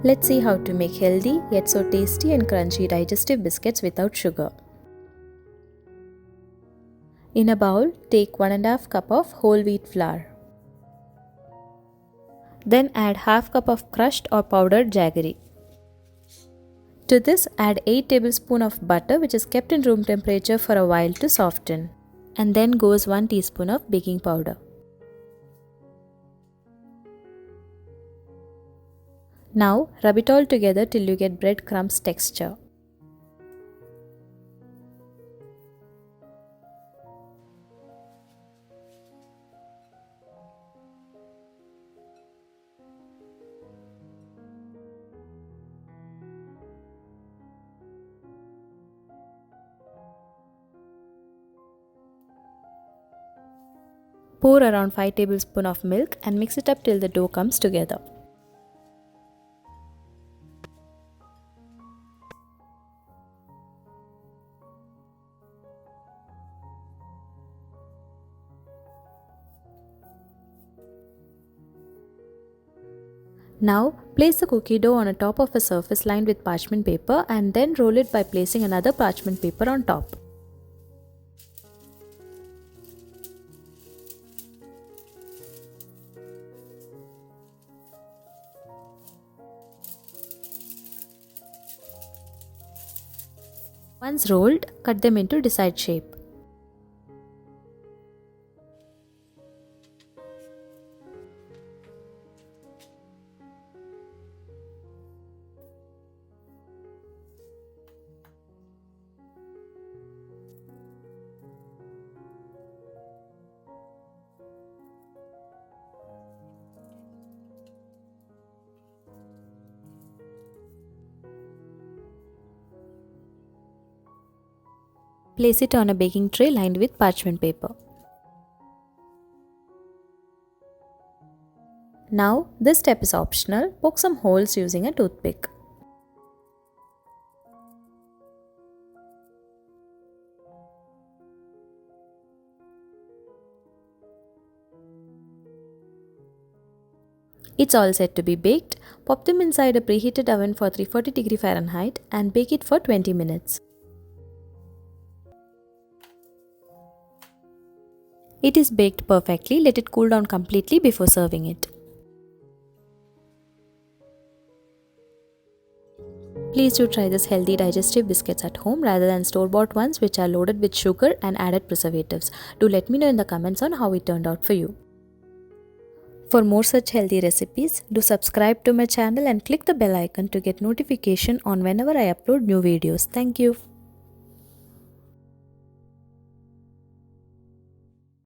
Let's see how to make healthy yet so tasty and crunchy digestive biscuits without sugar. In a bowl, take 1½ cup of whole wheat flour. Then add ½ cup of crushed or powdered jaggery. To this, add 8 tablespoons of butter which is kept in room temperature for a while to soften. And then goes 1 teaspoon of baking powder. Now rub it all together till you get breadcrumbs texture. Pour around 5 tablespoons of milk and mix it up till the dough comes together. Now, place the cookie dough on the top of a surface lined with parchment paper and then roll it by placing another parchment paper on top. Once rolled, cut them into desired shape. Place it on a baking tray lined with parchment paper. Now, this step is optional. Poke some holes using a toothpick. It's all set to be baked. Pop them inside a preheated oven for 340° Fahrenheit and bake it for 20 minutes. It is baked perfectly. Let it cool down completely before serving it. Please do try this healthy digestive biscuits at home rather than store-bought ones which are loaded with sugar and added preservatives. Do let me know in the comments on how it turned out for you. For more such healthy recipes, do subscribe to my channel and click the bell icon to get notification on whenever I upload new videos. Thank you.